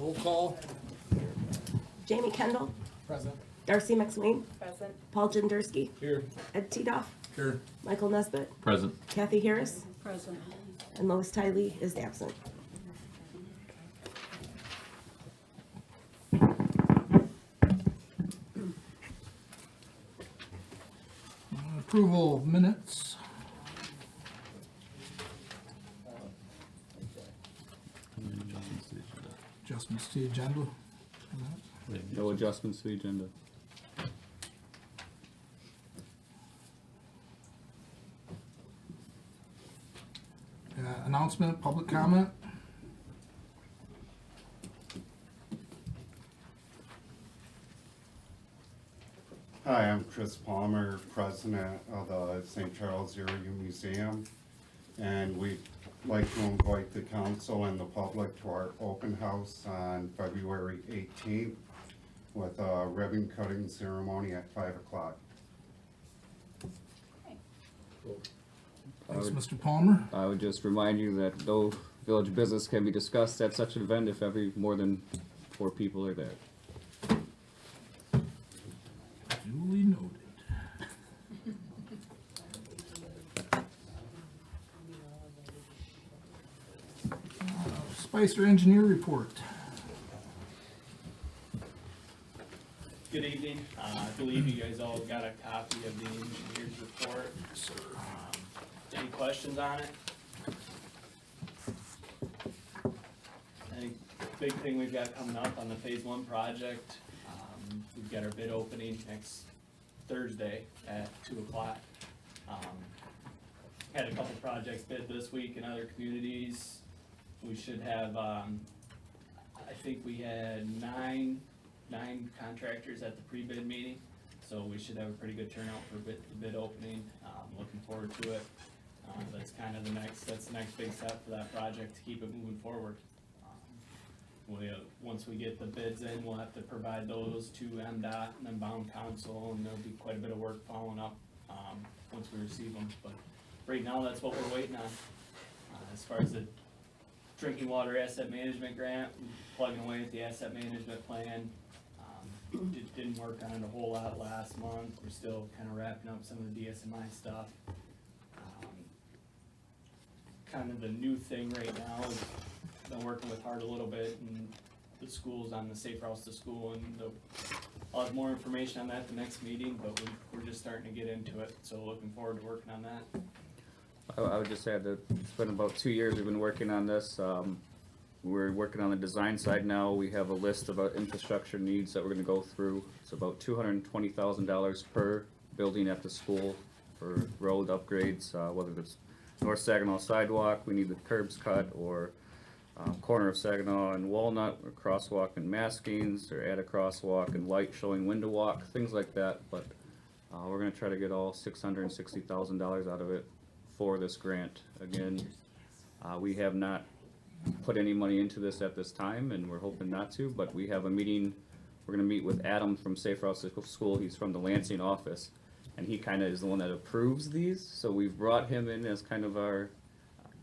Roll call. Jamie Kendall, Present. Darcy McSwain, Present. Paul Jenderski, Here. Ed Tiedoff, Here. Michael Nesbitt, Present. Kathy Harris, Present. and Lois Tiley is absent. Approval of minutes. Adjustments to the agenda. No adjustments to the agenda. Announcement, public comment. Hi, I'm Chris Palmer, president of the St. Charles Area Museum, and we'd like to invite the council and the public to our open house on February 18th with a ribbon cutting ceremony at 5 o'clock. Thanks, Mr. Palmer. I would just remind you that no village business can be discussed at such an event if more than 4 people are there. Duly noted. Spicer Engineer Report. Good evening. I believe you guys all got a copy of the engineer's report. Sir. Any questions on it? I think the big thing we've got coming up on the phase 1 project, we've got our bid opening next Thursday at 2 o'clock. Had a couple projects bid this week in other communities. We should have, I think we had nine contractors at the pre-bid meeting, so we should have a pretty good turnout for the bid opening. Looking forward to it. That's kind of that's the next big step for that project to keep it moving forward. Once we get the bids in, we'll have to provide those to MDOT and then Bound Council, and there'll be quite a bit of work following up, once we receive them. But right now, that's what we're waiting on. As far as the drinking water asset management grant, plugging away at the asset management plan. Didn't work on it a whole lot last month. We're still kind of wrapping up some of the DSMI stuff. Kind of the new thing right now is been working with Hart a little bit and the schools on the Safe Routes to School, and I'll have more information on that at the next meeting, but we're just starting to get into it, so looking forward to working on that. I would just add that it's been about 2 years we've been working on this. We're working on the design side now. We have a list of infrastructure needs that we're gonna go through. It's about $220,000 per building at the school for road upgrades, whether it's North Saginaw sidewalk, we need the curbs cut, or corner of Saginaw and Walnut, or crosswalk and maskings, or add a crosswalk and light showing window walk, things like that. But we're gonna try to get all $660,000 out of it for this grant. Again, we have not put any money into this at this time, and we're hoping not to, but we have a meeting. We're gonna meet with Adam from Safe Routes to School. He's from the Lansing office, and he kinda is the one that approves these, so we've brought him in as kind of our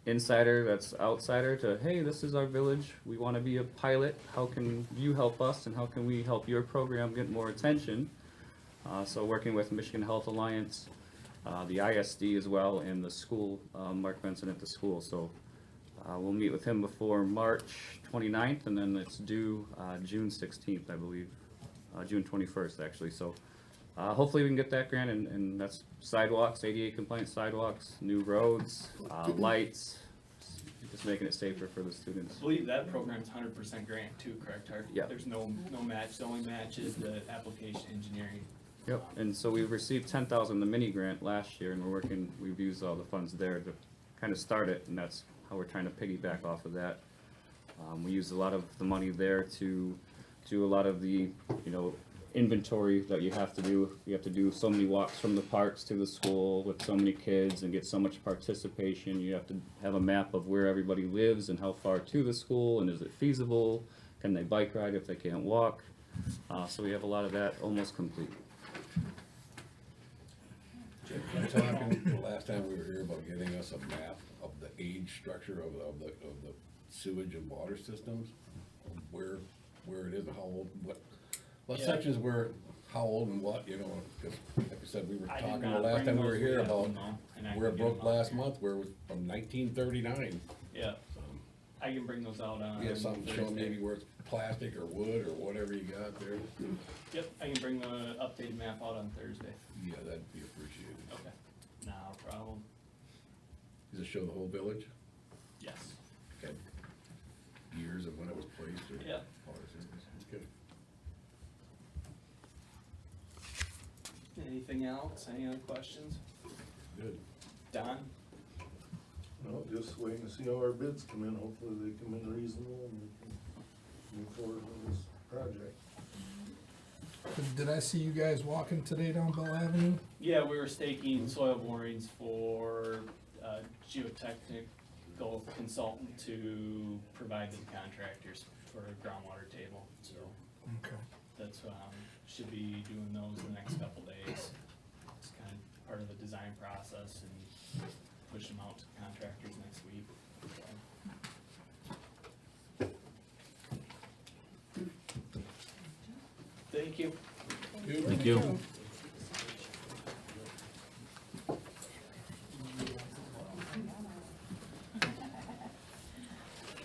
insider that's outsider to, hey, this is our village, we wanna be a pilot, how can you help us, and how can we help your program get more attention? So working with Michigan Health Alliance, the ISD as well, and the school, Mark Benson at the school, so we'll meet with him before March 29th, and then it's due June 16th, I believe, June 21st actually. So hopefully we can get that grant, and that's sidewalks, ADA compliant sidewalks, new roads, lights, just making it safer for the students. I believe that program's 100% grant too, correct, Hart? Yeah. There's no match, the only match is the application engineering. Yep, and so we've received 10,000 the mini grant last year, and we've used all the funds there to kind of start it, and that's how we're trying to piggyback off of that. We used a lot of the money there to do a lot of the, inventory that you have to do. You have to do so many walks from the parks to the school with so many kids and get so much participation. You have to have a map of where everybody lives and how far to the school, and is it feasible? Can they bike ride if they can't walk? So we have a lot of that almost complete. We're talking the last time we were here about getting us a map of the age structure of the sewage and water systems. where it is and how old, what Yeah. sections were, how old and what, you know, 'cause like I said, we were I did talking the not last bring time we were those here with about them, though, and I where can it get broke them out last there. month, where it was from 1939. Yeah, I can bring those out on. You have something showing Thursday. maybe where it's plastic or wood or whatever you got there. Yep, I can bring the updated map out on Thursday. Yeah, that'd be appreciated. Okay, no problem. Does it show the whole village? Yes. Okay. Years of when it was placed or? Yep. Okay. Anything else? Any other questions? Good. Don? No, just waiting to see how our bids come in, hopefully they come in reasonable and we can move forward with this project. Did I see you guys walking today down Bell Avenue? Yeah, we were staking soil borings for geotechnical consultant to provide to the contractors for a groundwater table, so Okay. that's, should be doing those in the next couple days. It's kind of part of the design process and push them out to contractors next week, so. Thank you. Thank you.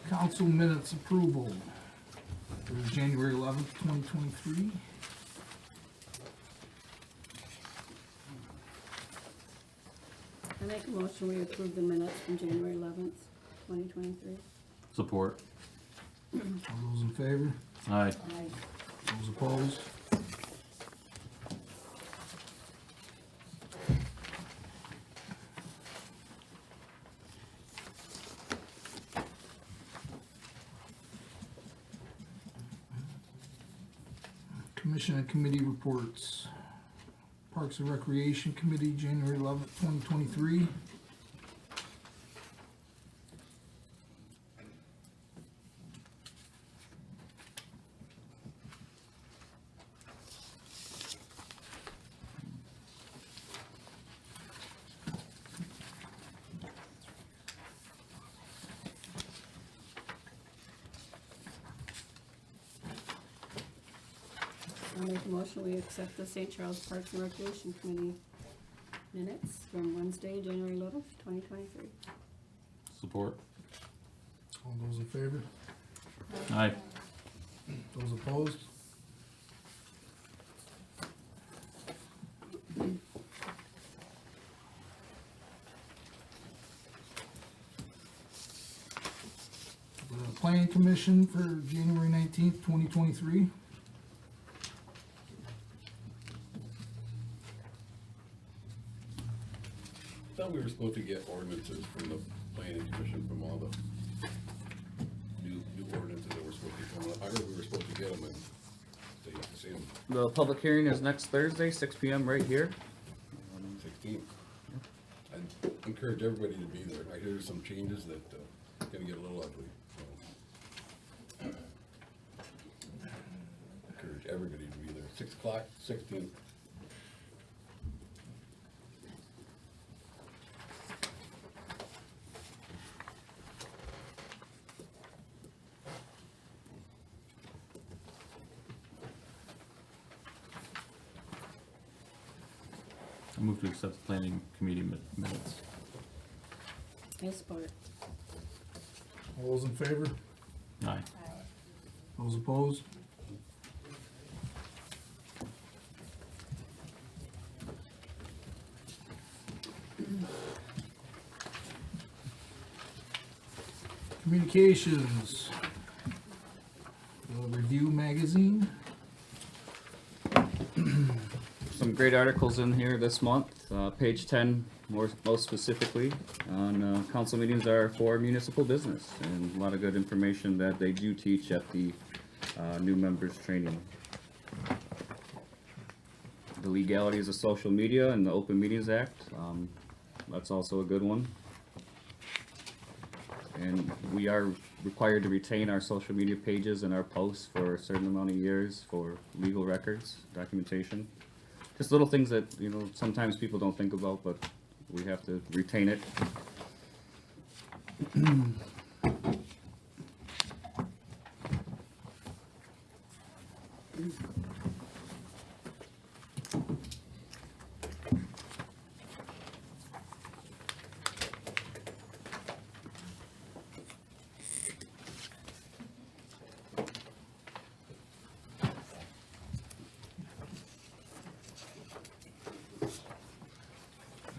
Council minutes approval for January 11th, 2023. I make a motion, we approve the minutes from January 11th, 2023. Support. All those in favor? Aye. Aye. Those opposed? Commission and committee reports. Parks and Recreation Committee, January 11th, 2023. I make a motion, we accept the St. Charles Parks and Recreation Committee minutes from Wednesday, January 11th, 2023. Support. All those in favor? Aye. Those opposed? The Planning Commission for January 19th, 2023. Thought we were supposed to get ordinances from the planning commission from all the new ordinances that were supposed to be coming up. I heard we were supposed to get them and they have to see them The public hearing is next Thursday, 6 PM right here. 16th. I encourage everybody to be there. I hear there's some changes that gonna get a little ugly, so. Encourage everybody to be there. 6 o'clock, 16th. I move to accept the planning committee minutes. I support. All those in favor? Aye. Those opposed? Communications. Review magazine. Some great articles in here this month. Page 10, most specifically, on council meetings are for municipal business, and a lot of good information that they do teach at the new members training. The legalities of social media and the Open Meetings Act, that's also a good one. And we are required to retain our social media pages and our posts for a certain amount of years for legal records, documentation. Just little things that, you know, sometimes people don't think about, but we have to retain it.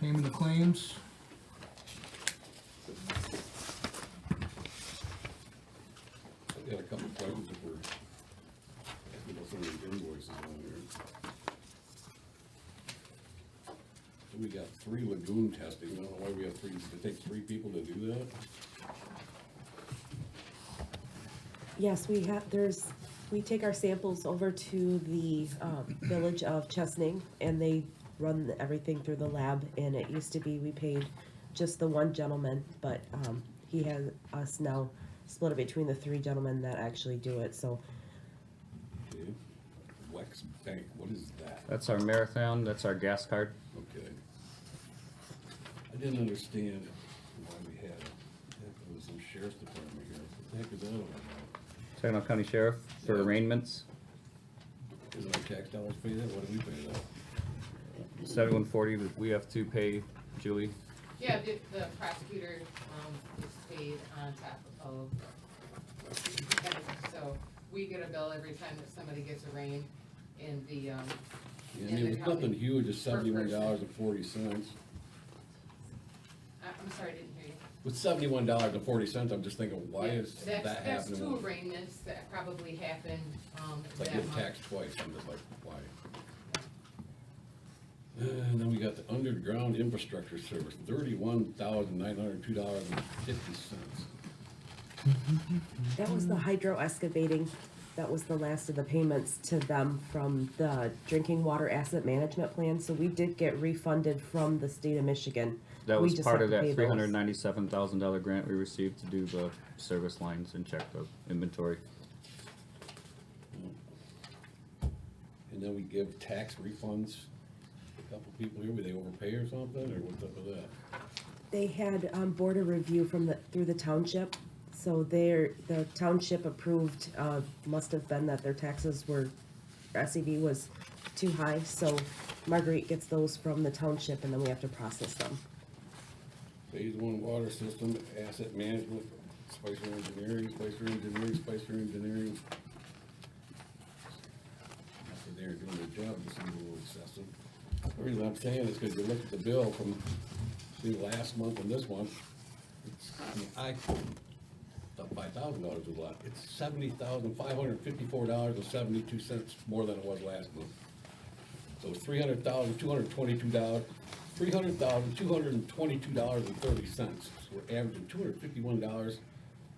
Payment of claims. I got a couple questions if we're asking about some of the invoices on here. So we got 3 lagoon testing, I don't know why we have 3, it takes 3 people to do that? Yes, we take our samples over to the village of Chesney, and they run everything through the lab, and it used to be we paid just the one gentleman, but he has us now split it between the 3 gentlemen that actually do it, so Okay. Wex Bank, what is that? That's our marathon, that's our gas card. Okay. I didn't understand why we had, there was some sheriff's department here, what the heck is that all about? Saginaw County Sheriff for Yeah. arraignments. Isn't our tax dollars pay that, what do we pay that? 7140 that we have to pay, Julie. Yeah, the prosecutor, is paid on top of, so we get a bill every time that somebody gets arraigned in the, Yeah, I in mean, the it was nothing county. huge, it's per person. $71.40. I'm sorry, I didn't hear you. With $71.40, I'm just thinking, why Yeah, is that That's happening? 2 arraignments that probably happened, It's like that getting month. taxed twice, I'm just like, why? And then we got the underground infrastructure service, $31,902.50. that was the hydro excavating. That was the last of the payments to them from the drinking water asset management plan, so we did get refunded from the state of Michigan. That We was just part have of to pay that those. $397,000 grant we received to do the service lines and check the inventory. And then we give tax refunds to a couple people here, were they overpay or something, or what's up with that? They had board of review through the township, so the township approved, must have been that their taxes were, SEV was too high, so Marguerite gets those from the township, and then we have to process them. Phase 1 water system, asset management, Spicer Engineering, Spicer Engineering, Spicer Engineering. After they're doing their job, this is a little excessive. The reason I'm saying is because you look at the bill from the last month and this month, it's, I thought $5,000 was a lot. It's $70,554.72 more than it was last month. So it's $300,222. $300,222.30. We're averaging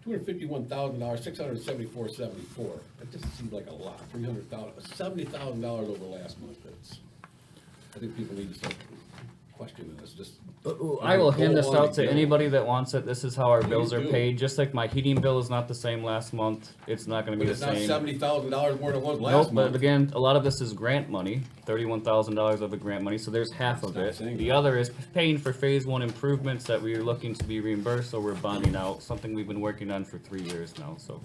$251,674.74. That just seems like a lot. $70,000 over last month. I think people need to start questioning this. Just I will hand this Go along out to and go. anybody that wants it. This is how our bills are do. paid. Just like my heating bill is not the same last month, it's not gonna be But the it's not same. $70,000 more than it was Nope, last but month. again, a lot of this is grant money, $31,000 of the grant money, so there's half of not it. saying The that. other is paying for phase 1 improvements that we're looking to be reimbursed, so we're bonding out, something we've been working on for 3 years now, so,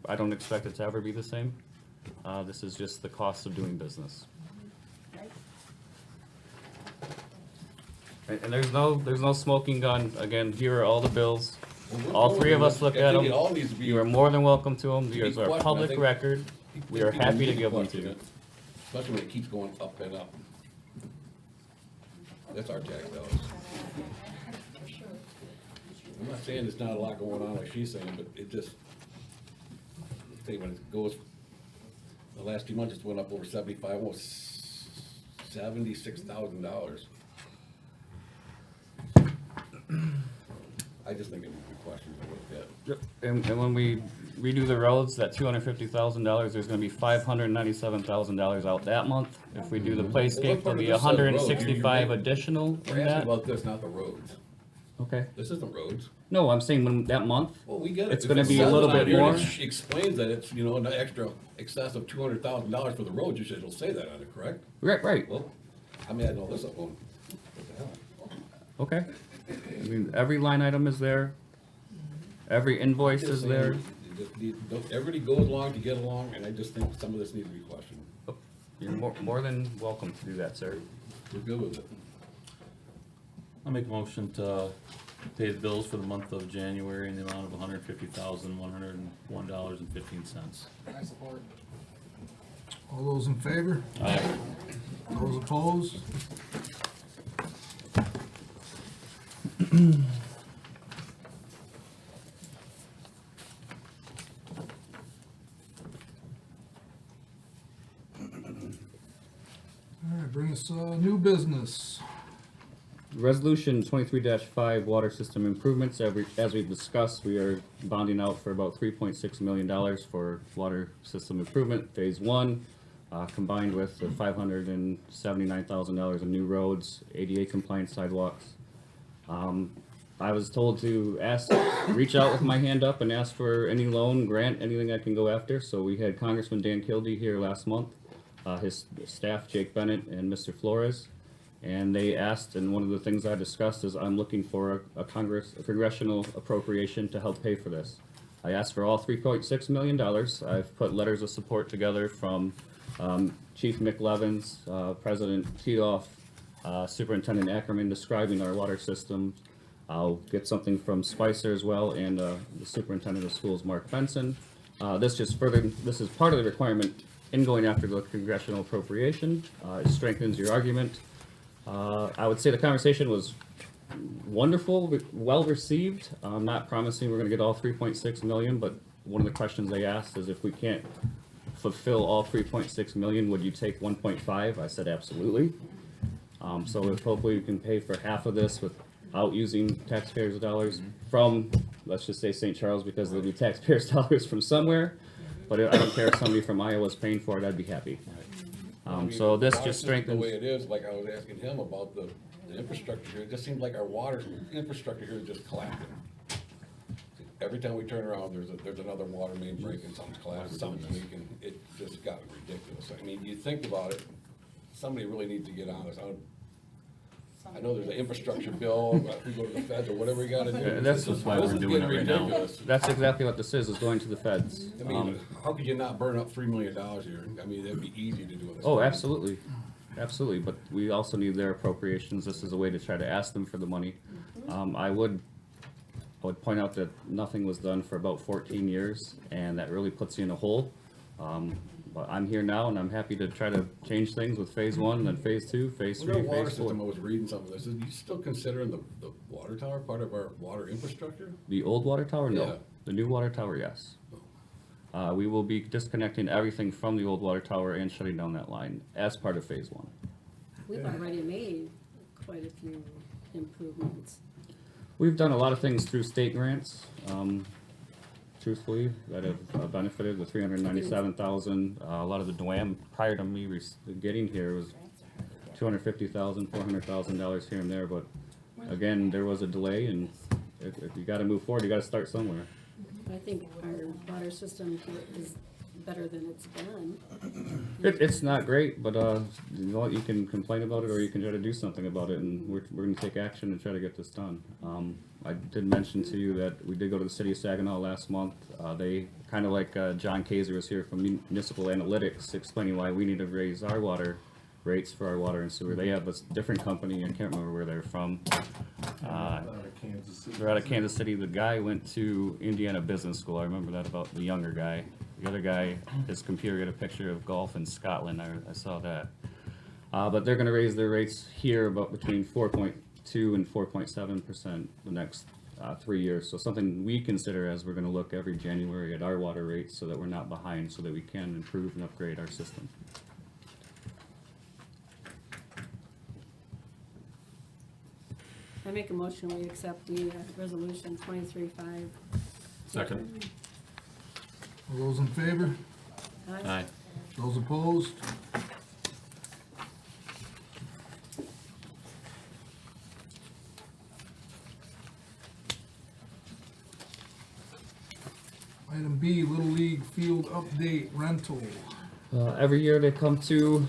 I don't expect it to ever be the same. This is just the cost of doing business. And there's no smoking gun. Again, here are all the bills. Well, we're All going 3 of with us it. look I at think them. it all needs to be- You are more than welcome to them. be These are questioned. I public think- record. We are People happy need to give them to question you. it, especially when it keeps going up and up. That's our tax dollars. I'm not saying there's not a lot going on like she's saying, but it just, say when it goes, the last 2 months it's went up over 75, almost $76,000. I just think it would be questioned a little bit. Yep. And when we redo the roads, that $250,000, there's gonna be $597,000 out that month. If we do the Well, playscape, what part there'll of be this says roads? 165 You're- additional We're in asking that. about this, not the roads. Okay. This isn't roads. No, I'm saying when, that month, Well, we get it. It's If gonna it be a says little it on bit here and more. it explains that it's, an extra excess of $200,000 for the roads, it'll say that on it, correct? right. Well, I'm adding all this up on, what the hell? Okay. I mean, every line item is there. Every invoice Just is saying, there. you just everybody goes along to get along, and I just think some of this needs to be questioned. You're more than welcome to do that, sir. We're good with it. I'll make a motion to pay the bills for the month of January in the amount of $150,101.15. All those in favor? Aye. Those opposed? All right, bring us, new business. Resolution 23-5, water system improvements. As we've discussed, we are bonding out for about $3.6 million for water system improvement, phase one, combined with the $579,000 in new roads, ADA compliant sidewalks. I was told to reach out with my hand up and ask for any loan, grant, anything I can go after. So we had Congressman Dan Kildee here last month, his staff, Jake Bennett and Mr. Flores. And they asked, and one of the things I discussed is I'm looking for a congressional appropriation to help pay for this. I asked for all $3.6 million. I've put letters of support together from Chief Mick Levins, President Titoff, Superintendent Ackerman describing our water system. I'll get something from Spicer as well, and the Superintendent of Schools, Mark Benson. This is part of the requirement in going after the congressional appropriation. It strengthens your argument. I would say the conversation was wonderful, well received. I'm not promising we're gonna get all 3.6 million, but one of the questions they asked is if we can't fulfill all 3.6 million, would you take 1.5? I said absolutely. So if hopefully we can pay for half of this without using taxpayers' dollars from, let's just say St. Charles, because there'll be taxpayers' dollars from somewhere. But I don't care if somebody from Iowa's paying for it, I'd be happy. So this just strengthens. The way it is, like I was asking him about the infrastructure here, it just seems like our water infrastructure here is just collapsing. Every time we turn around, there's another water main breaking, something's collapsing, something's leaking. It just got ridiculous. I mean, you think about it, somebody really needs to get on this. I know there's an infrastructure bill, if we go to the feds or whatever we gotta do. Yeah, that's why we're doing it right now. Ridiculous. That's exactly what this is going to the feds. I mean, how could you not burn up $3 million here? I mean, it'd be easy to do this. Oh, absolutely, absolutely, but we also need their appropriations. This is a way to try to ask them for the money. I would point out that nothing was done for about 14 years, and that really puts you in a hole. But I'm here now, and I'm happy to try to change things with phase one, then phase two, phase Well, three, that water phase four. system, I was reading some of this, is you still considering the water tower part of our water infrastructure? The old water tower, no. Yeah. The new water tower, yes. We will be disconnecting everything from the old water tower and shutting down that line as part of phase one. We've already made quite a few improvements. We've done a lot of things through state grants, truthfully, that have benefited, the 397,000. A lot of the DWAM prior to me getting here was $250,000, $400,000 here and there, but again, there was a delay, and if you gotta move forward, you gotta start somewhere. I think our water system is better than it's been. It's not great, but you know what, you can complain about it or you can try to do something about it, and we're gonna take action and try to get this done. I did mention to you that we did go to the city of Saginaw last month. They, kinda like John Kaiser was here from Municipal Analytics, explaining why we need to raise our water rates for our water and sewer. They have a different company, I can't remember where they're from. Out of Kansas City. They're out of Kansas City. The guy went to Indiana Business School. I remember that about the younger guy. The other guy, his computer got a picture of golf in Scotland. I saw that. But they're gonna raise their rates here about between 4.2 and 4.7% the next 3 years. So something we consider as we're gonna look every January at our water rates so that we're not behind, so that we can improve and upgrade our system. I make a motion, we accept the resolution 23-5. Second. All those in favor? Aye. Those opposed? Item B, Little League Field Update Rental. Every year they come to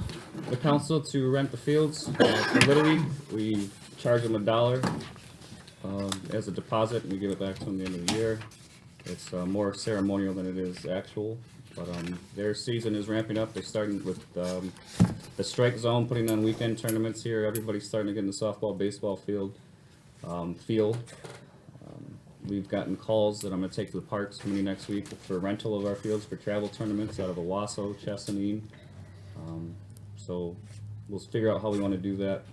the council to rent the fields. For Little League, we charge them $1 as a deposit, and we give it back to them at the end of the year. It's more ceremonial than it is actual, but their season is ramping up. They're starting with the strike zone, putting on weekend tournaments here. Everybody's starting to get in the softball, baseball field. We've gotten calls that I'm gonna take to the Parks Committee next week for rental of our fields for travel tournaments out of Owasso, Chesaning. So we'll figure out how we wanna do that.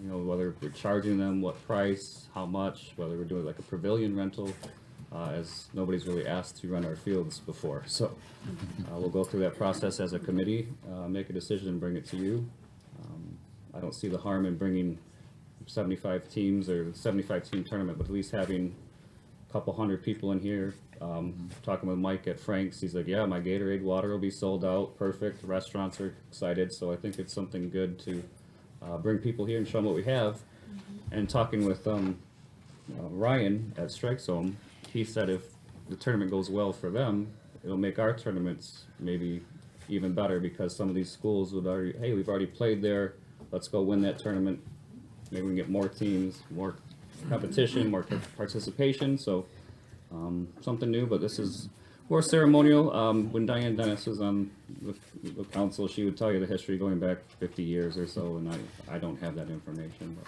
you know, whether we're charging them, what price, how much, whether we're doing like a pavilion rental, as nobody's really asked to run our fields before. So we'll go through that process as a committee, make a decision and bring it to you. I don't see the harm in bringing 75 teams or 75 team tournament, but at least having a couple hundred people in here. Talking with Mike at Frank's, he's like, yeah, my Gatorade water will be sold out, perfect, restaurants are excited, so I think it's something good to bring people here and show them what we have. And talking with Ryan at Strike Zone, he said if the tournament goes well for them, it'll make our tournaments maybe even better, because some of these schools would already, hey, we've already played there, let's go win that tournament. Maybe we can get more teams, more competition, more participation, so something new, but this is more ceremonial. When Diane Dennis was on the council, she would tell you the history going back 50 years or so, and I don't have that information, but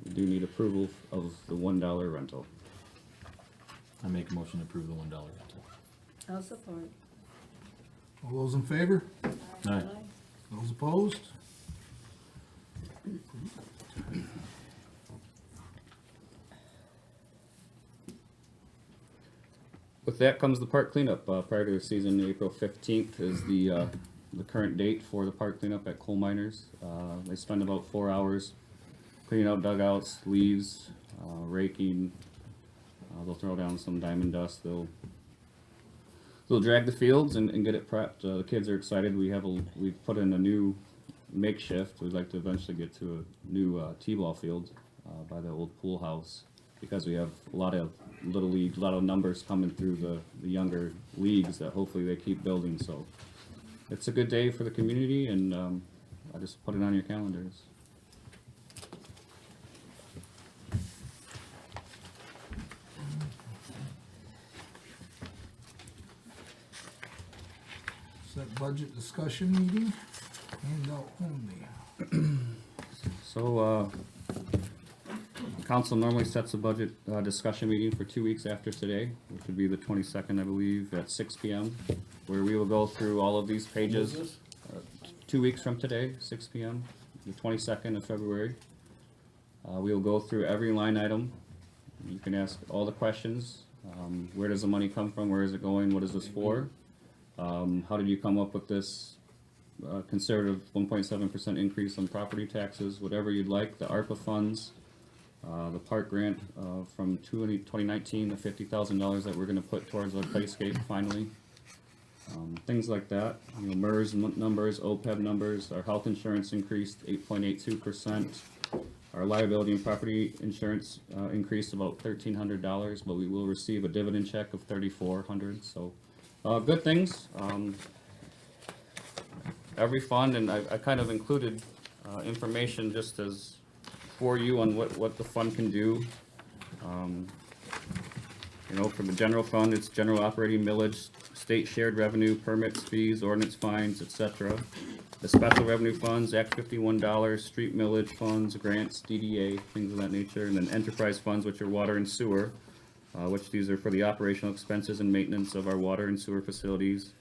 we do need approval of the $1 rental. I make a motion to approve the $1 rental. I'll support. All those in favor? Aye. Those opposed? With that comes the park cleanup. Prior to the season, April 15th is the current date for the park cleanup at Coal Miners. They spend about 4 hours cleaning out dugouts, leaves, raking. They'll throw down some diamond dust. They'll drag the fields and get it prepped. The kids are excited. We've put in a new makeshift. We'd like to eventually get to a new t-ball field by the old pool house, because we have a lot of little leagues, a lot of numbers coming through the younger leagues that hopefully they keep building. So it's a good day for the community, and I just put it on your calendars. Set budget discussion meeting, handout only. So, council normally sets a budget discussion meeting for 2 weeks after today, which would be the 22nd, I believe, at 6 p.m., where we will go through all of these pages. When is 2 weeks from today, 6 p.m., the 22nd of February. We will go through every line item. You can ask all the questions. Where does the money come from? Where is it going? What is this for? How did you come up with this conservative 1.7% increase on property taxes? Whatever you'd like. The ARPA funds, the park grant from 2019, the $50,000 that we're going to put towards our playscape finally. Things like that. You know, MERS numbers, OPEB numbers. Our health insurance increased 8.82%. Our liability and property insurance increased about $1,300, but we will receive a dividend check of $3,400. So good things. Every fund, and I kind of included information just as for you on what the fund can do. You know, for the general fund, it's general operating millage, state shared revenue, permits, fees, ordinance fines, etc. The special revenue funds, Act 51 dollars, street millage funds, grants, DDA, things of that nature, and then enterprise funds, which are water and sewer, which these are for the operational expenses and maintenance of our water and sewer facilities,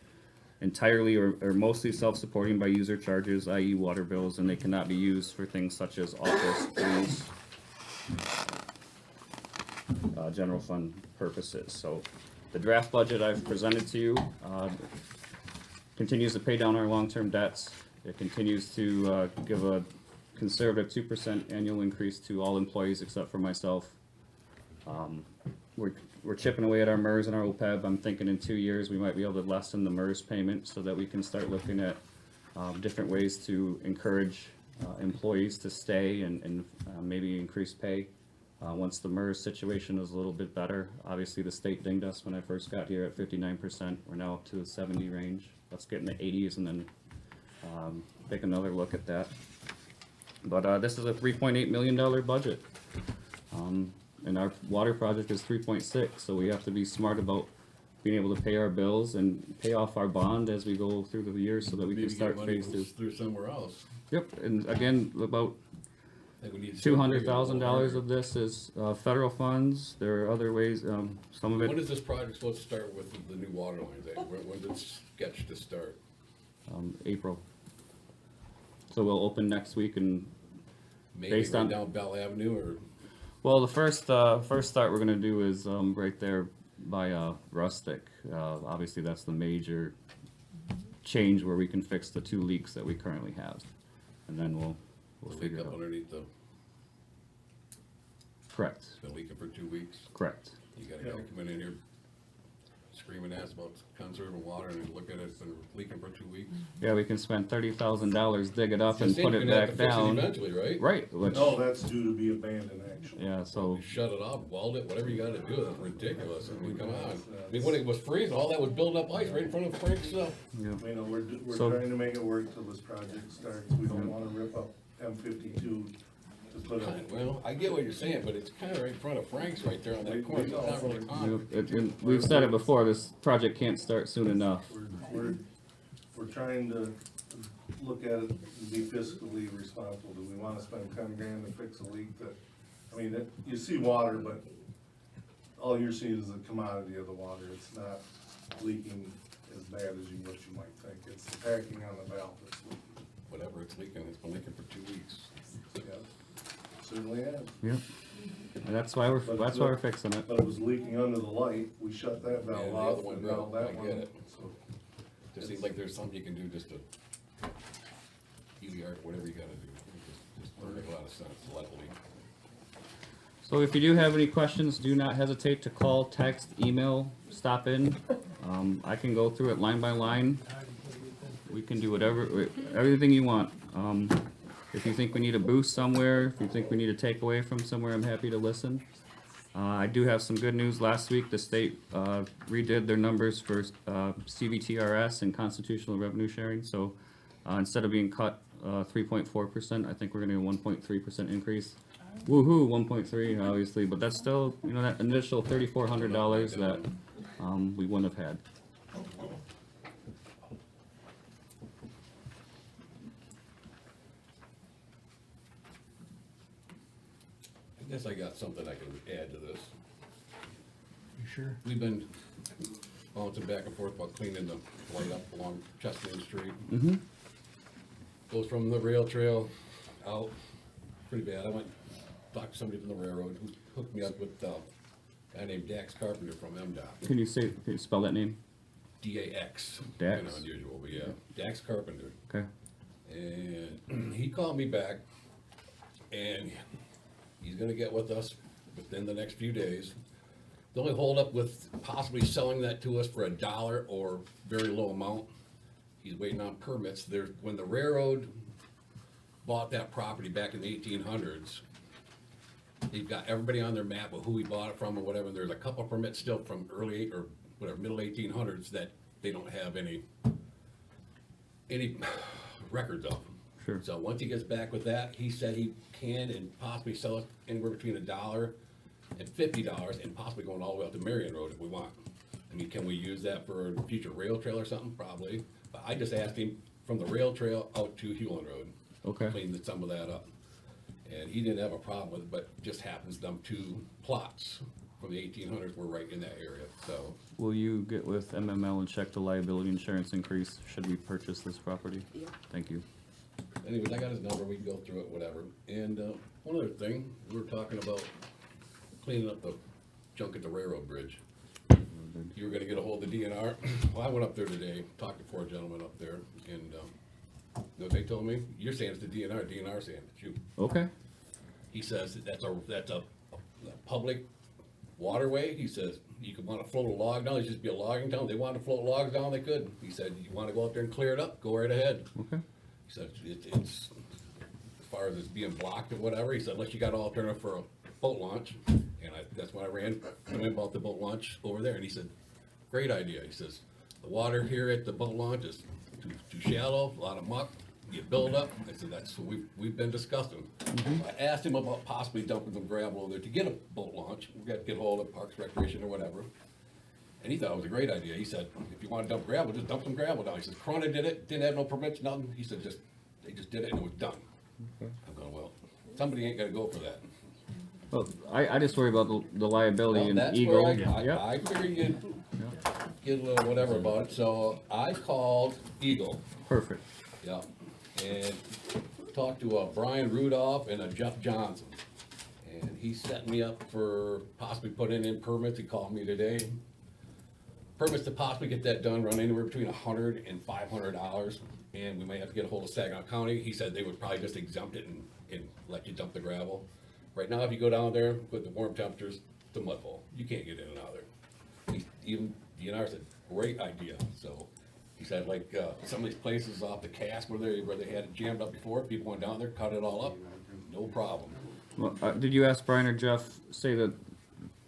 entirely or mostly self-supporting by user charges, i.e. water bills, and they cannot be used for things such as office, police, general fund purposes. So the draft budget I've presented to you continues to pay down our long-term debts. It continues to give a conservative 2% annual increase to all employees except for myself. We're chipping away at our MERS and our OPEB. I'm thinking in 2 years we might be able to lessen the MERS payment so that we can start looking at different ways to encourage employees to stay and maybe increase pay once the MERS situation is a little bit better. Obviously, the state dinged us when I first got here at 59%. We're now up to the 70 range. Let's get in the 80s and then take another look at that. But this is a $3.8 million budget. And our water project is 3.6, so we have to be smart about being able to pay our bills and pay off our bond as we go through the years so that we can Maybe start get money phase two. through somewhere else. Yep, and again, about I think we need to start digging a little $200,000 harder. of this is federal funds. There are other ways, some of When it, is this project supposed to start with the new water lines? When did it sketch to start? April. So we'll open next week and, Maybe Based right on- down Bell Avenue or, well, the first start we're gonna do is, right there by, Rustic. Obviously, that's the major change where we can fix the 2 leaks that we currently have. And then we'll the leak figure it up out. underneath the, Correct, it's been leaking for 2 weeks. correct. You got a guy coming in here screaming ass about conserving water and look at it, it's been leaking for 2 weeks. Yeah, we can spend $30,000, dig it up and Just saying, put you're it gonna have back to fix it down. eventually, right? Right, which, No, that's due to be abandoned, actually. yeah, so, You shut it off, weld it, whatever you gotta do, that's ridiculous, I mean, come on. I mean, when it was freezing, all that was building up ice right in front of Frank's, yeah. You know, we're So- trying to make it work till this project starts. We don't wanna rip up M52 to put a. well, I get what you're saying, but it's kinda right in front of Frank's right there on that corner, so it's not really You on. know, we've said it before, this project can't start soon enough. We're trying to look at it and be fiscally responsible. Do we wanna spend 10 grand to fix a leak that, I mean, you see water, but all you're seeing is the commodity of the water. It's not leaking as bad as you might think. It's the packing on the valve that's leaking. Whatever it's leaking, it's been leaking for 2 weeks. Yeah, certainly has. Yep. And that's why we're fixing it. But it was leaking under the light. We shut that Yeah, valve the off other one and now broke. that I one. get it. So Just seems like there's something you can do just to heal your, whatever you gotta do. It just don't make a lot of sense to let it leak. So if you do have any questions, do not hesitate to call, text, email, stop in. I can go through it line by line. We can do whatever, everything you want. If you think we need a boost somewhere, if you think we need a takeaway from somewhere, I'm happy to listen. I do have some good news. Last week, the state redid their numbers for CVTRS and constitutional revenue sharing. So instead of being cut 3.4%, I think we're gonna get 1.3% increase. Woohoo, 1.3 obviously, but that's still, you know, that initial $3,400 that we wouldn't have had. I guess I got something I can add to this. You sure? We've been bouncing back and forth about cleaning the light up along Chestnut Street. Mm-hmm. Goes from the rail trail out, pretty bad. I went, talked to somebody from the railroad who hooked me up with a guy named Dax Carpenter from MDOT. Can you spell that name? DAX. Dax. Kinda unusual, but yeah, Dax Carpenter. Okay. And he called me back, and he's gonna get with us within the next few days. The only holdup with possibly selling that to us for $1 or very low amount, he's waiting on permits. When the railroad bought that property back in the 1800s, they've got everybody on their map of who he bought it from or whatever. There's a couple permits still from middle 1800s that they don't have any records of. Sure. So once he gets back with that, he said he can and possibly sell it anywhere between $1 and $50 and possibly going all the way out to Marion Road if we want. I mean, can we use that for a future rail trail or something? Probably. But I just asked him from the rail trail out to Hewlin Road. Okay. Clean some of that up. And he didn't have a problem with it, but just happens them 2 plots from the 1800s were right in that area, so. Will you get with MML and check the liability insurance increase should we purchase this property? Yeah. Thank you. Anyways, I got his number, we can go through it, whatever. And, one other thing, we were talking about cleaning up the junk at the railroad bridge. You were gonna get a hold of the DNR. Well, I went up there today, talked to 4 gentlemen up there, and, you know what they told me? You're saying it's the DNR, DNR saying it's you. Okay. He says that's a public waterway. He says you could wanna float a log down, it's just be a logging town. They wanted to float logs down, they could. He said, you wanna go out there and clear it up, go right ahead. Okay. He said, it's, as far as it's being blocked or whatever, he said, unless you got an alternative for a boat launch. And that's when I ran about the boat launch over there, and he said, great idea. He says, the water here at the boat launch is too shallow, a lot of muck, you build up. I said, that's what we've been discussing. I asked him about possibly dumping some gravel over there to get a boat launch. We got to get hold of Parks Recreation or whatever. And he thought it was a great idea. He said, if you want to dump gravel, just dump some gravel down. He says, Corona did it, didn't have no permits, nothing. He said, they just did it and it was done. I'm going, well, somebody ain't gonna go for that. Well, I just worry about the liability Well, and that's Eagle. where Yep. I figured you'd get a little whatever about it. So I called Eagle Perfect. Yeah, and talked to Brian Rudolph and Jeff Johnson. And he's setting me up for possibly putting in permits. He called me today. Permits to possibly get that done run anywhere between $100 and $500, and we may have to get a hold of Saginaw County. He said they would probably just exempt it and let you dump the gravel. Right now, if you go down there with the warm temperatures, it's a mud hole. You can't get in and out of there. Even DNR said, great idea, so. He said like, some of these places off the Cass where they had it jammed up before, people went down there, cut it all up, no problem. Well, did you ask Brian or Jeff, say that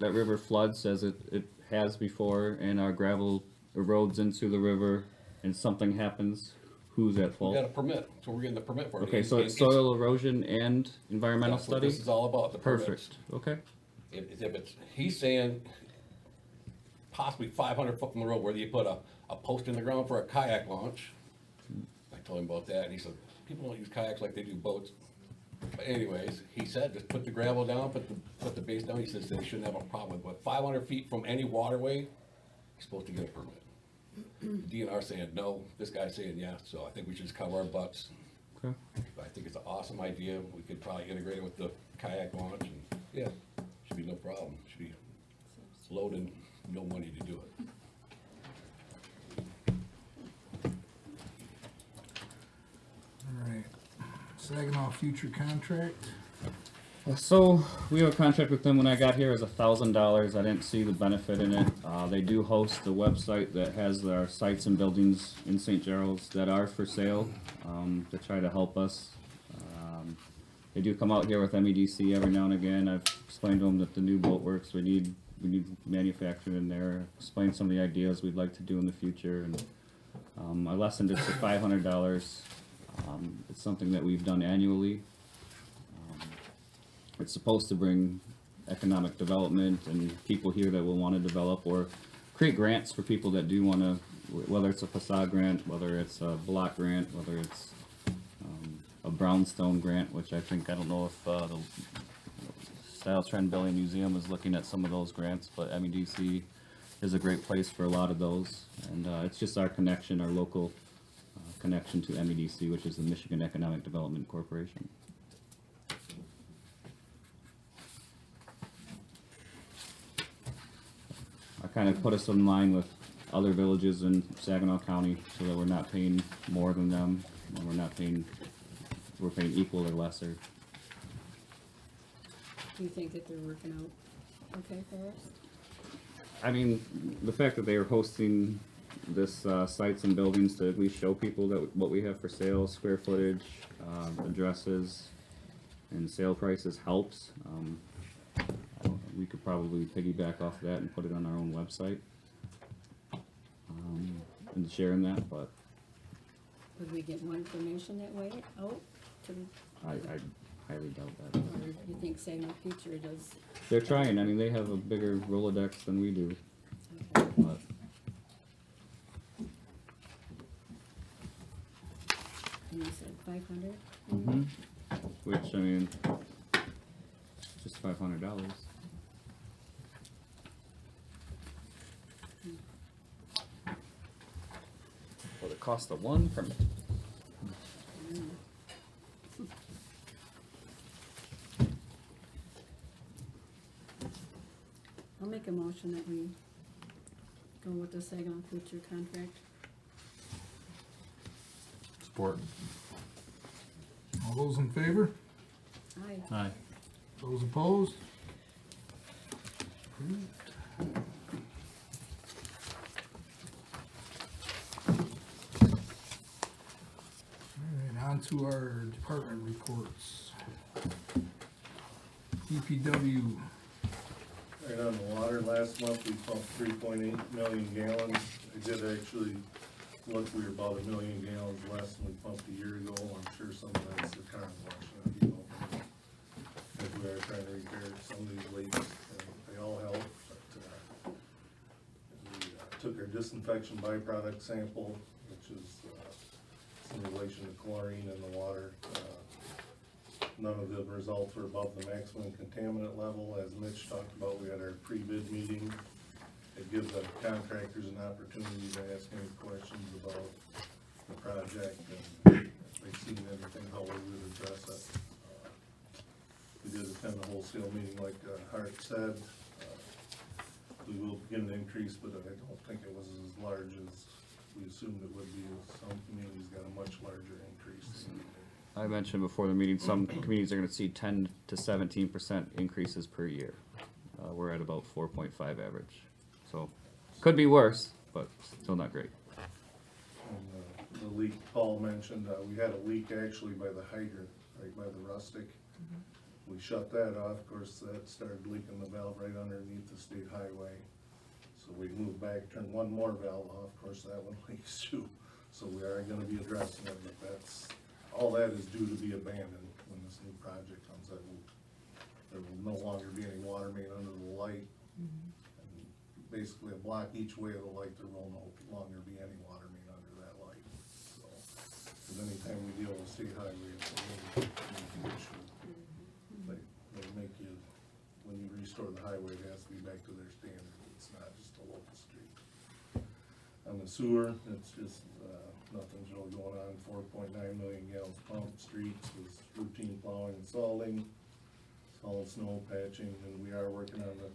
that river floods as it has before, and our gravel erodes into the river, and something happens, who's at We fault? got a permit, so we're getting the permit for it. Okay, so it's soil erosion and environmental That's what study? this is all about, the permits. Perfect, okay. If it's, he's saying possibly 500 foot from the road where you put a post in the ground for a kayak launch. I told him about that, and he said, people don't use kayaks like they do boats. But anyways, he said, just put the gravel down, put the base down, he says they shouldn't have a problem with it. But 500 feet from any waterway, you're supposed to get a permit. The DNR saying no, this guy's saying yes, so I think we should just cover our butts. Okay. I think it's an awesome idea, we could probably integrate it with the kayak launch, and, yeah, should be no problem, should be low and no money to do it. Alright, Saginaw future contract. So, we have a contract with them. When I got here, it was $1,000. I didn't see the benefit in it. They do host a website that has our sites and buildings in St. Gerald's that are for sale, to try to help us. They do come out here with MEDC every now and again. I've explained to them that the new boat works, we need manufacturing in there. Explained some of the ideas we'd like to do in the future, and I lessened it to $500. It's something that we've done annually. It's supposed to bring economic development and people here that will want to develop or create grants for people that do want to, whether it's a facade grant, whether it's a block grant, whether it's a brownstone grant, which I think, I don't know if the Stiles Trend Building Museum is looking at some of those grants, but MEDC is a great place for a lot of those. And it's just our connection, our local connection to MEDC, which is the Michigan Economic Development Corporation. Kind of put us in line with other villages in Saginaw County so that we're not paying more than them, and we're paying equal or lesser. Do you think that they're working out okay for us? I mean, the fact that they are hosting this sites and buildings to at least show people that what we have for sale, square footage, addresses, and sale prices helps. We could probably piggyback off that and put it on our own website, and sharing that, but Would we get more information that way out to, I highly doubt that. or you think Saginaw Future does? They're trying, I mean, they have a bigger Rolodex than we do, Okay. but And you said 500? which, I mean, just $500. For the cost of one permit. I'll make a motion that we go with the Saginaw Future contract. Support. All those in favor? Aye. Aye. Those opposed? Approved. Alright, on to our department reports. DPW, Right on the water, last month we pumped 3.8 million gallons. I did actually look, we were about 1 million gallons less than we pumped a year ago. I'm sure some of that's the current washing, if we are trying to repair some of these leaks, and they all help, but, we took our disinfection byproduct sample, which is, in relation to chlorine in the water. None of the results were above the maximum contaminant level. As Mitch talked about, we had our pre-bid meeting. It gives the contractors an opportunity to ask any questions about the project, and if they've seen anything, how we would address it. We did attend the wholesale meeting like Hart said. We will get an increase, but I don't think it was as large as we assumed it would be. Some communities got a much larger increase. I mentioned before the meeting, some communities are gonna see 10 to 17% increases per year. We're at about 4.5 average, so could be worse, but still not great. And, the leak Paul mentioned, we had a leak actually by the hydrant, right by the rustic. We shut that off, of course, that started leaking the valve right underneath the state highway. So we moved back, turned one more valve off, of course, that one leaks too. So we are gonna be addressing it, but that's, all that is due to be abandoned when this new project comes out. There will no longer be any water main under the light. And basically a block each way of the light, there will no longer be any water main under that light. So, cause anytime we deal with state highway, it's a really issue. They make you, when you restore the highway, it has to be back to their standard, it's not just a local street. On the sewer, it's just, nothing's really going on, 4.9 million gallons pumped, streets was routine plowing and salting, solid snow patching, and we are working on the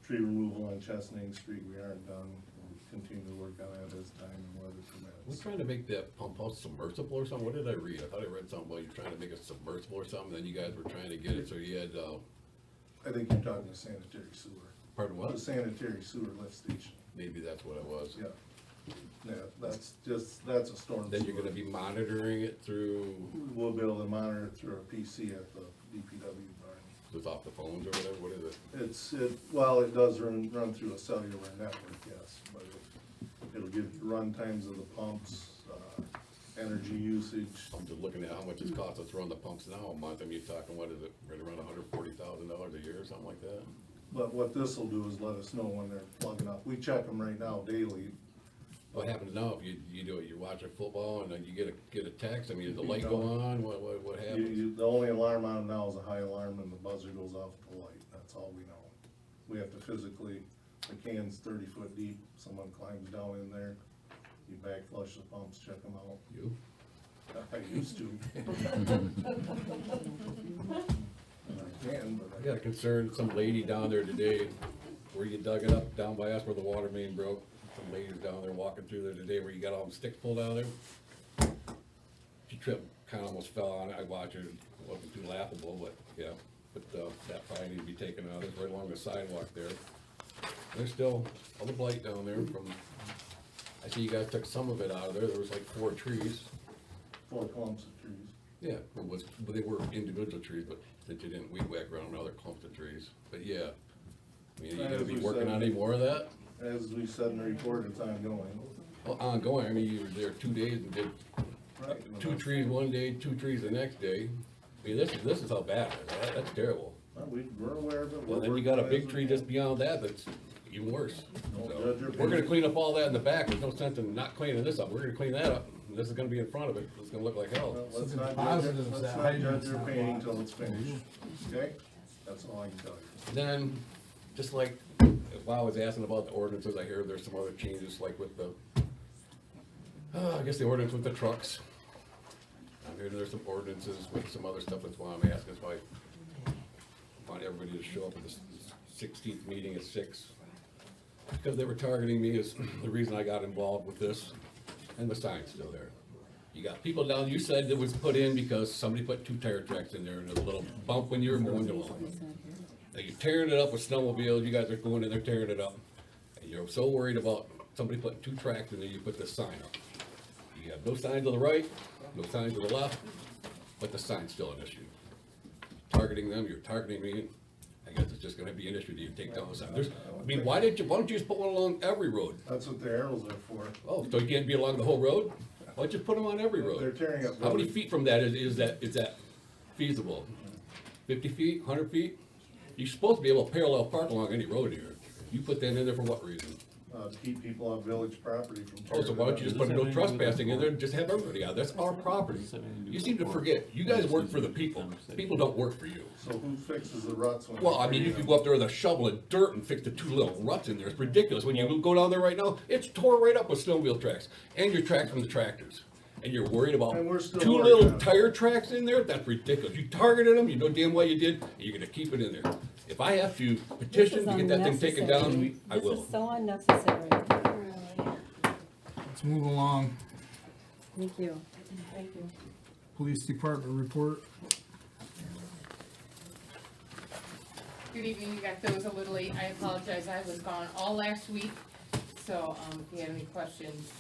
tree removal on Chestnut Street, we aren't done, we'll continue to work on that as time and weather We're permits. trying to make that pump house submersible or something, what did I read? I thought I read something about you trying to make it submersible or something, then you guys were trying to get it, so you had, I think you're talking the sanitary sewer, pardon the what? sanitary sewer lift station, Maybe that's what it was. yeah. Yeah, that's a storm. Then you're sewer. gonna be monitoring it through, We'll be able to monitor it through a PC at the DPW barn. just off the phones or whatever, what is it? Well, it does run through a cellular network, yes, but it'll give you run times of the pumps, energy usage. I'm just looking at how much it's cost us to run the pumps now a month, I mean, you're talking, what is it, right around $140,000 a year or something like that? But what this'll do is let us know when they're plugging up. We check them right now daily. What happens now if you do it, you're watching football and then you get a text, I mean, does the light go on, what happens? The only alarm on them now is a high alarm and the buzzer goes off at the light, that's all we know. We have to physically, the can's 30 foot deep, someone climbs down in there, you back flush the pumps, check them out. You? I used to. And I can, but I got a concern, some lady down there today, where you dug it up, down by us where the water main broke. Some ladies down there walking through there today where you got all them sticks pulled out of there. She tripped, kinda almost fell on it, I watched her, it wasn't too laughable, but, yeah. But, that probably need to be taken out, it's right along the sidewalk there. There's still all the blight down there from, I see you guys took some of it out of there was like 4 trees. 4 clumps of trees. Yeah, but they were individual trees, but that you didn't weed whack around other clumps of trees, but yeah. I mean, are you gonna be working on any more of that? As we said in the report, it's ongoing. Well, ongoing, I mean, you were there 2 days and did Right. 2 trees one day, 2 trees the next day. I mean, this is how bad it is, that's terrible. Well, we're aware of it. Well, We're then you got a working big as tree we just can. beyond that, that's even worse. Don't So, judge your we're gonna patience. clean up all that in the back, there's no sense in not cleaning this up, we're gonna clean that up. And this is gonna be in front of it, it's gonna look like hell. Well, let's So the not judge positives it, let's that not hydrant's judge your not painting blocked. till it's finished, okay? That's all I can tell you. Then, just like, while I was asking about the ordinances, I hear there's some other changes, like with the, I guess the ordinance with the trucks. I'm hearing there's some ordinances with some other stuff, that's why I'm asking, that's why I want everybody to show up at the 16th meeting at 6. Because they were targeting me is the reason I got involved with this, and the sign's still there. You got people down, you said it was put in because somebody put 2 tire tracks in there and there's a little bump when you were mowing the lawn. Now you're tearing it up with snowmobiles, you guys are going in there tearing it up. And you're so worried about somebody putting 2 tracks in there, you put this sign up. You have no sign to the right, no sign to the left, but the sign's still an issue. Targeting them, you're targeting me, I guess it's just gonna be an issue that you take down the sign. I mean, why don't you just put one along every road? That's what the arrows are for. Oh, so you can't be along the whole road? Why don't you put them on every They're road? tearing up. How many roads. feet from that is that feasible? 50 feet, 100 feet? You're supposed to be able to parallel park along any road here. You put that in there for what reason? To keep people on village property from Oh, so tearing why it don't you up. just put no trespassing in there and just have everybody out? That's our property. You seem to forget, you guys work for the people. People don't work for you. So who fixes the ruts when? Well, they I mean, you tear could it go up there with a shovel and dirt and fix the 2 little ruts in there. It's ridiculous. When you go down there right now, it's tore right up with snowmobile tracks and your tracks from the tractors. and you're worried about And we're still two working little on it. tire tracks in there? That's ridiculous. You targeted them, you know damn well you did, and you're gonna keep it in there. If I have to petition to get that thing taken down, I will. This is so unnecessary. Let's move along. Thank you. Thank you. Police Department report. Good evening, you got those a little late, I apologize, I was gone all last week, so, if you have any questions,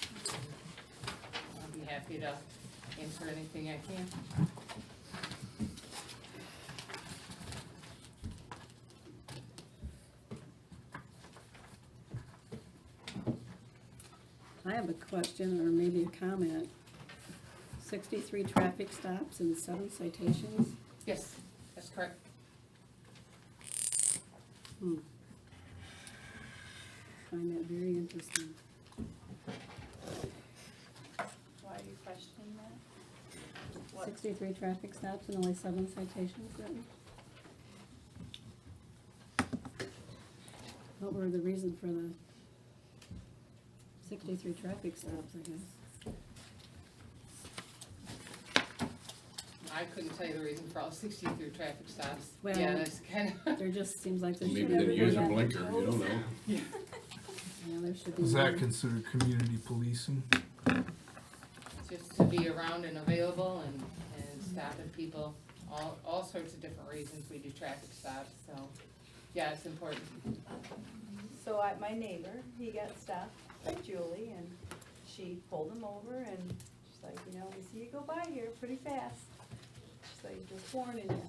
I'll be happy to answer anything I can. I have a question or maybe a comment. 63 traffic stops and 7 citations. Yes, that's correct. Find that very interesting. Why are you questioning that? 63 traffic stops and only 7 citations written? What were the reason for the 63 traffic stops, I guess? I couldn't tell you the reason for all 63 traffic stops. Well, Yeah, that's kind of, There just seems like there Maybe should they didn't use a be. blinker, you don't know. Yeah, there should be. Is that one. considered community policing? just to be around and available and stopping people, all sorts of different reasons we do traffic stops, so, yeah, it's important. So my neighbor, he got stopped by Julie, and she pulled him over, and she's like, you know, we see you go by here pretty fast. She's like, just warning you.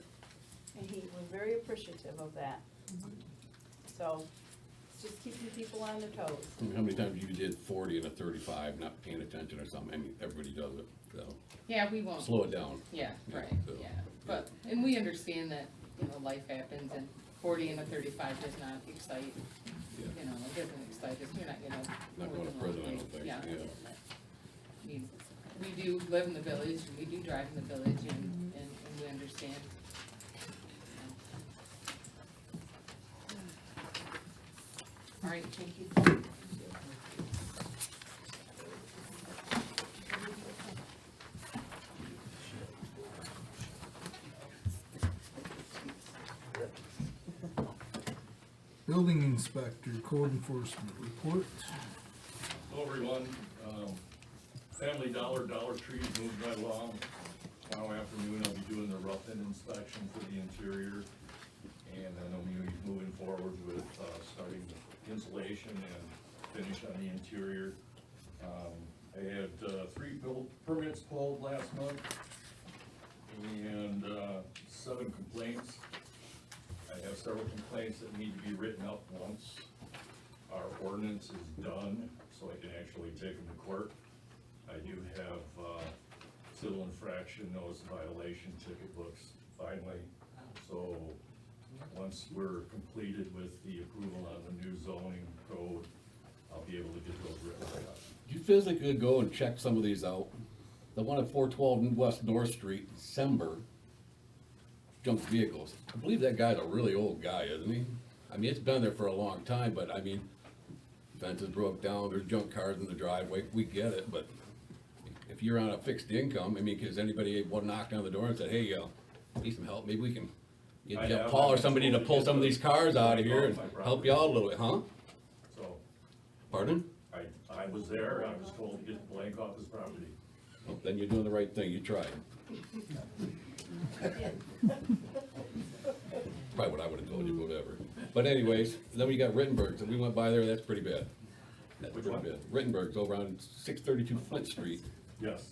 And he was very appreciative of that. So, it's just keeping people on their toes. I mean, how many times you did 40 and a 35, not paying attention or something? I mean, everybody does it, so Yeah, we won't. slow it down. Yeah, Yeah, right, so, yeah, but, and we understand that, you know, life happens, and 40 and a 35 does not excite, Yeah. you know, it doesn't excite us, you're not gonna. Not going to prison, I don't think, yeah. We do live in the village, and we do drive in the village, and we understand. All right, thank you. Building inspector, code enforcement report. Hello, everyone. Family Dollar Tree moved right along. Tomorrow afternoon, I'll be doing the rough-in inspection for the interior. And then I'm gonna be moving forward with, starting the insulation and finish on the interior. I had, 3 permits pulled last month and, 7 complaints. I have several complaints that need to be written up once our ordinance is done, so I can actually take them to court. I do have, civil infraction, notice violation ticket books finally. So, once we're completed with the approval on the new zoning code, I'll be able to get those written right up. You physically go and check some of these out. The one at 412 West North Street, December, junk vehicles. I believe that guy's a really old guy, isn't he? I mean, it's been there for a long time, but I mean, fences broke down, there's junk cars in the driveway, we get it, but if you're on a fixed income, I mean, cause anybody would knock down the door and say, hey, need some help, maybe we can I get have- Paul or I've somebody to told pull to some of get these the cars out of blank here off and my help property. you out a little bit, huh? So, Pardon? I was there, I was told to get the blank off his property. Well, then you're doing the right thing, you tried. Probably what I would've told you, but whatever. But anyways, then we got Rittenberg's, and we went by there, that's pretty bad. That's Which pretty one? bad. Rittenberg's over on 632 Flint Street. Yes,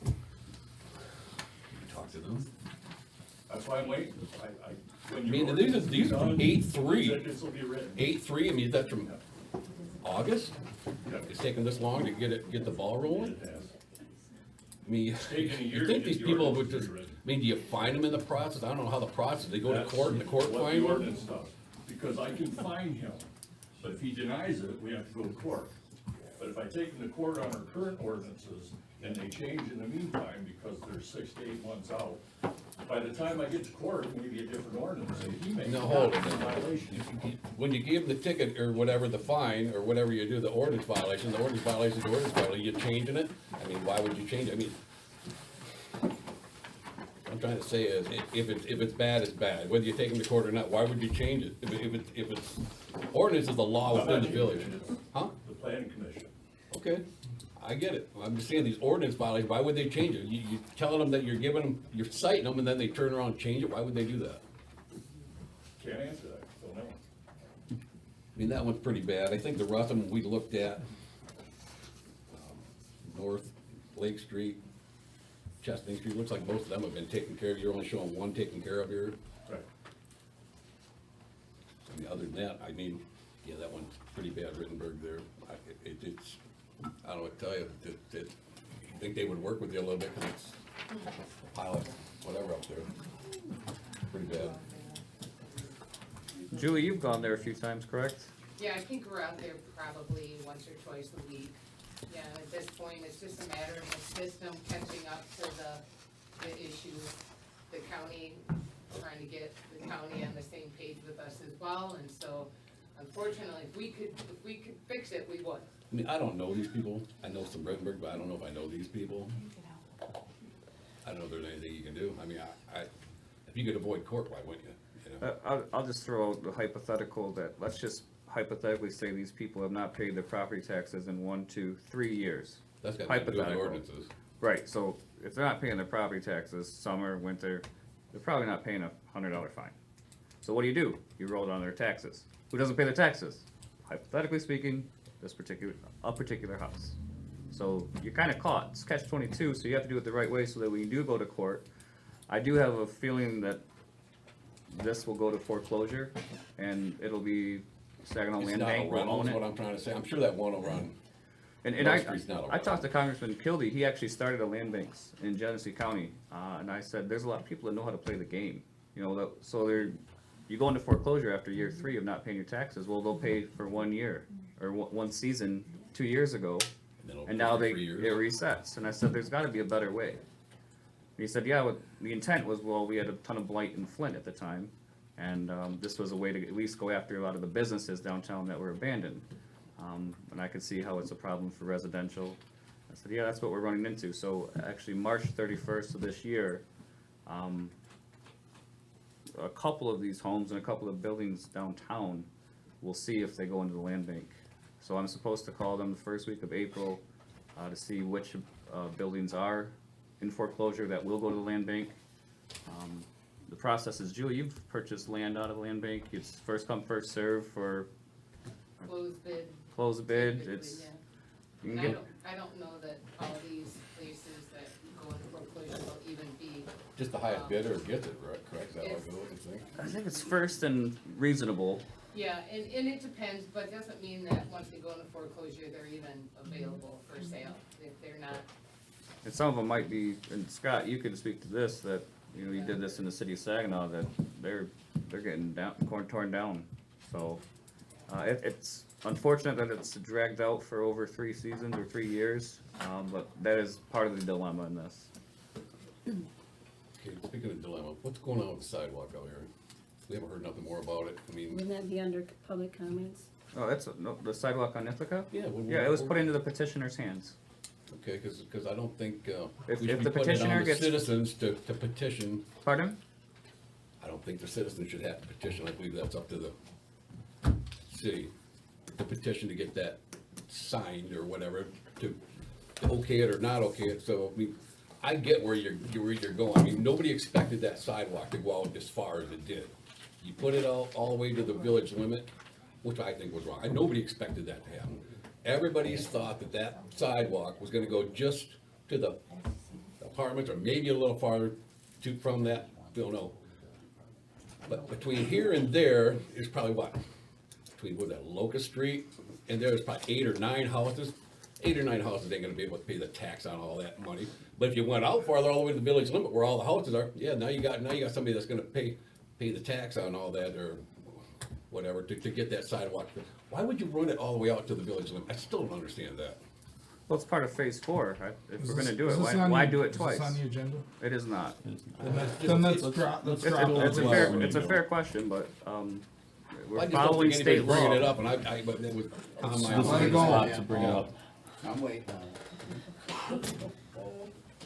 Talk to them. that's why I'm waiting. When I your mean, ordinance is these are from done, 8/3. Tickets will be written. 8/3, I mean, that's from August? Yeah. It's taking this long to get the ball rolling? It has. I mean, taken a year you to think get these the people ordinance would just, rewritten. I mean, do you fine them in the process? I don't know how the process, they go to That's court and the court what fines the them? ordinance does, because I can fine him, but if he denies it, we have to go to court. But if I take him to court on our current ordinances, and they change in the meantime, because they're 6 to 8 months out, by the time I get to court, maybe a different ordinance, and he may No, not hold be it. in violation. When you give them the ticket or whatever, the fine, or whatever you do, the ordinance violation, you changing it? I mean, why would you change it? I mean, I'm trying to say is, if it's bad, it's bad, whether you take them to court or not, why would you change it? If it's, ordinance is the law within the village, huh? The planning commission. Okay, I get it, I'm just saying, these ordinance violations, why would they change it? You telling them that you're giving them, you're citing them, and then they turn around and change it, why would they do that? Can't answer that, don't know. I mean, that one's pretty bad, I think the rest of them we looked at, North Lake Street, Chestnut Street, looks like most of them have been taken care of, you're only showing one taken care of here. Right. I mean, other than that, I mean, yeah, that one's pretty bad, Rittenberg there. It's, I don't know what to tell you, I think they would work with you a little bit, cause it's a pile of whatever up there. Pretty bad. Julie, you've gone there a few times, correct? Yeah, I think we're out there probably once or twice a week. Yeah, at this point, it's just a matter of the system catching up to the issues. The county, trying to get the county on the same page with us as well, and so unfortunately, if we could fix it, we would. I mean, I don't know these people, I know some Rittenberg, but I don't know if I know these people. I don't know if there's anything you can do, I mean, if you could avoid court, why wouldn't you? You know? I'll just throw out the hypothetical that, let's just hypothetically say these people have not paid their property taxes in 1, 2, 3 years. That's got nothing to do with the Hypothetical. ordinances. Right, so if they're not paying their property taxes, summer, winter, they're probably not paying $100 fine. So what do? You roll it on their taxes. Who doesn't pay their taxes? Hypothetically speaking, a particular house. So you're kinda caught, it's catch-22, so you have to do it the right way so that when you do go to court, I do have a feeling that this will go to foreclosure, and it'll be Saginaw It's Land not a Bank will rental, own is what it. I'm trying to say, I'm sure that one will run. And North Street's not a I talked to Congressman Kildee, he actually started a land banks in Genesee County, and I said, there's a lot of people that know how to play the game. You know, so you go into foreclosure after year 3 of not paying your taxes, well, they'll pay for 1 year, or one season, 2 years ago, then it'll and be now for it 3 years. resets, and I said, there's gotta be a better way. And he said, yeah, the intent was, well, we had a ton of blight in Flint at the time, and this was a way to at least go after a lot of the businesses downtown that were abandoned. And I could see how it's a problem for residential. I said, yeah, that's what we're running into. So actually, March 31st of this year, a couple of these homes and a couple of buildings downtown, we'll see if they go into the land bank. So I'm supposed to call them the first week of April to see which buildings are in foreclosure that will go to the land bank. The process is, Julie, you've purchased land out of the land bank. It's first come, first serve for Closed bid. closed bid. typically, It's, yeah. you And can get, I don't know that all these places that go into foreclosure will even be, Just the highest bidder gets it, right, correct, is that what you're looking to think? I think it's first and reasonable. yeah, and it depends, but doesn't mean that once they go into foreclosure, they're even available for sale. If they're not, And some of them might be, and Scott, you could speak to this, that, you know, you did this in the city of Saginaw, that they're getting torn down. So, it's unfortunate that it's dragged out for over 3 seasons or 3 years, but that is part of the dilemma in this. Okay, speaking of dilemma, what's going on with the sidewalk out here? We haven't heard nothing more about it, I mean, Wouldn't that be under public comments? Oh, that's, no, the sidewalk on Ithaca? yeah. Yeah, it was put into the petitioner's hands. Okay, cause I don't think, If- we should if be the putting it petitioner on the gets- citizens to petition. Pardon? I don't think the citizens should have to petition, I believe that's up to the city, to petition to get that signed or whatever, to okay it or not okay it, so, I mean, I get where you're going, I mean, nobody expected that sidewalk to go out as far as it did. You put it all the way to the village limit, which I think was wrong, nobody expected that to happen. Everybody's thought that that sidewalk was gonna go just to the apartments, or maybe a little farther from that, don't know. But between here and there is probably what? Between, what, that Locust Street, and there's probably 8 or 9 houses. 8 or 9 houses ain't gonna be able to pay the tax on all that money. But if you went out farther, all the way to the village limit where all the houses are, yeah, now you got somebody that's gonna pay the tax on all that, or whatever, to get that sidewalk. Why would you run it all the way out to the village limit? I still don't understand that. Well, it's part of phase 4. If Is we're gonna this- do is it, this why on why the- do it is twice? this on the agenda? It is not. Then let's drop It's it. a fair question, but, I we're just don't following think state anybody's bringing it law. up, and but that was on my Let it mind. go. Spot to bring it up. I'm waiting on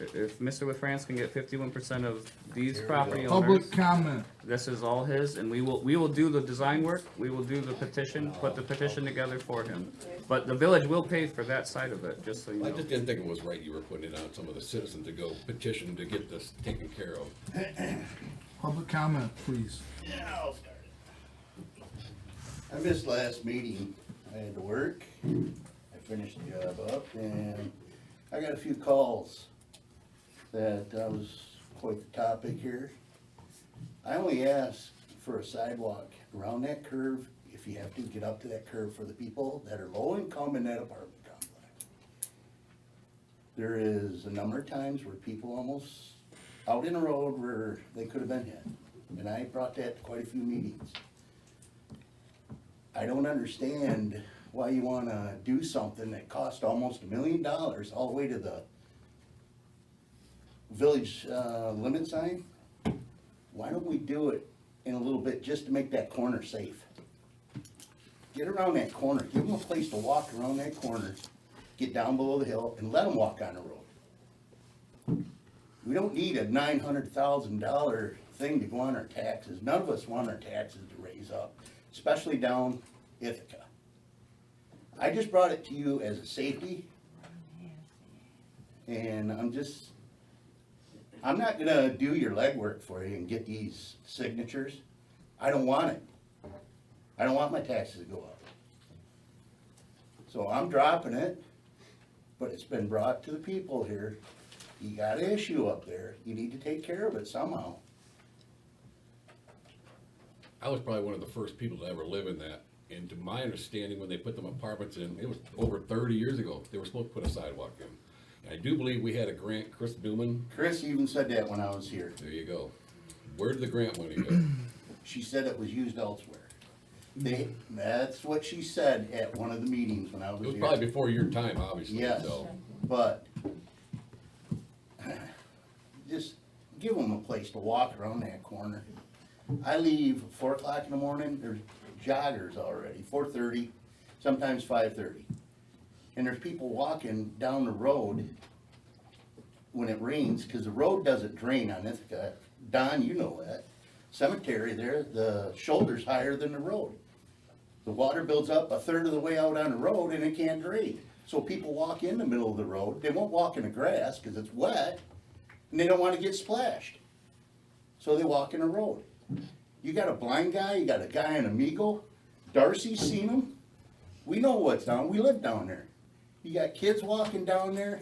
If Mr. LaFrance can get 51% of these property owners, Public comment. this is all his, and we will do the design work, we will do the petition, put the petition together for him. But the village will pay for that side of it, just so you I know. just didn't think it was right you were putting it on some of the citizens to go petition to get this taken care of. Public comment, please. Yeah, I'll start it. I missed last meeting. I had to work. I finished the job up and I got a few calls that was quite the topic here. I only asked for a sidewalk around that curve if you have to get up to that curve for the people that are low income in that apartment complex. There is a number of times where people almost out in the road where they could have been hit. And I brought that to quite a few meetings. I don't understand why you wanna do something that cost almost $1 million all the way to the village, limit sign. Why don't we do it in a little bit just to make that corner safe? Get around that corner, give them a place to walk around that corner, get down below the hill and let them walk on the road. We don't need a $900,000 thing to go on our taxes. None of us want our taxes to raise up, especially down Ithaca. I just brought it to you as a safety. And I'm not gonna do your legwork for you and get these signatures. I don't want it. I don't want my taxes to go up. So I'm dropping it, but it's been brought to the people here. You got an issue up there, you need to take care of it somehow. I was probably one of the first people to ever live in that. And to my understanding, when they put them apartments in, it was over 30 years ago, they were supposed to put a sidewalk in. And I do believe we had a grant, Chris Newman, Chris even said that when I was here. there you go. Where did the grant money go? She said it was used elsewhere. That's what she said at one of the meetings when I was It here. was probably before your time, obviously, Yes, so. but just give them a place to walk around that corner. I leave 4 o'clock in the morning, there's joggers already, 4:30, sometimes 5:30. And there's people walking down the road when it rains, cause the road doesn't drain on Ithaca. Don, you know that. Cemetery there, the shoulder's higher than the road. The water builds up 1/3 of the way out on the road and it can't drain. So people walk in the middle of the road, they won't walk in the grass cause it's wet, and they don't wanna get splashed. So they walk in the road. You got a blind guy, you got a guy on Amigo, Darcy's seen him. We know what's down, we live down there. You got kids walking down there.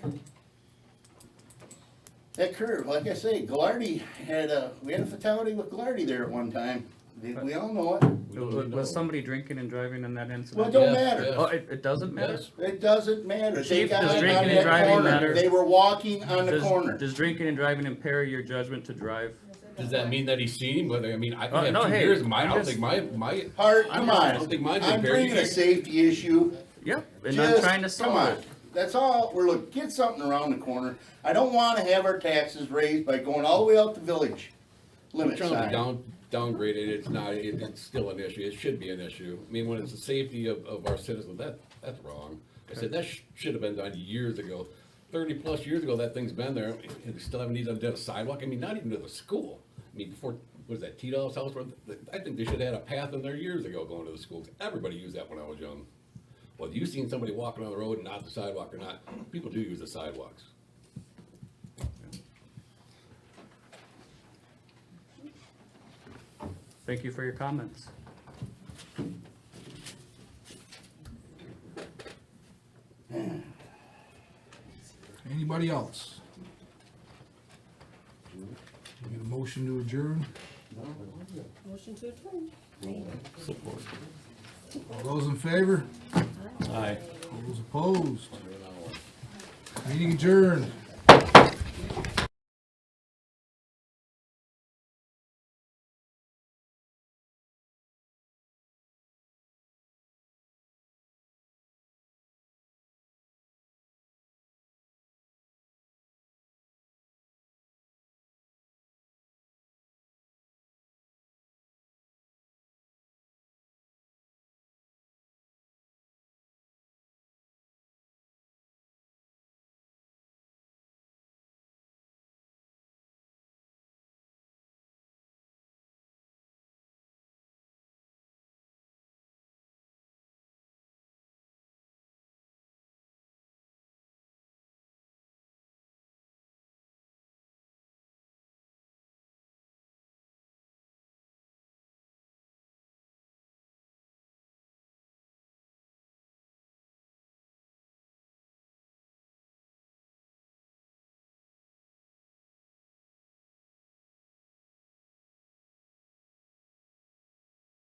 That curve, like I say, Glardy we had a fatality with Glardy there at one time. We all know it. Was somebody drinking and driving in that incident? Well, it don't Yes, matter. yes. Oh, it doesn't matter? Yes. It doesn't matter. They Chief, got does on drinking and that driving corner. matter? They were walking on the corner. Does drinking and driving impair your judgment to drive? Does that mean that he's seen him? Whether, I mean, I Oh, can no, have 2 hey, years, I I'm don't just- think my, Hart, come I on. don't think mine's I'm impaired. bringing a safety issue. Yep, and I'm Just, trying to come solve on. it. That's all, we're looking, get something around the corner. I don't wanna have our taxes raised by going all the way out the village I'm limit trying to sign. downgrade it, it's not, it's still an issue, it should be an issue. I mean, when it's the safety of our citizens, that's wrong. I said, that should have been done years ago. 30+ years ago, that thing's been there, and we still haven't even done a sidewalk, I mean, not even to the school. I mean, before, what is that, T-Daw's house, I think they should have had a path in there years ago going to the schools. Everybody used that when I was young. Whether you've seen somebody walking on the road and not the sidewalk or not, people do use the sidewalks. Thank you for your comments. Anybody else? Need a motion to adjourn? Motion to adjourn. Support. All those in favor? Aye. All those opposed? Meeting adjourned.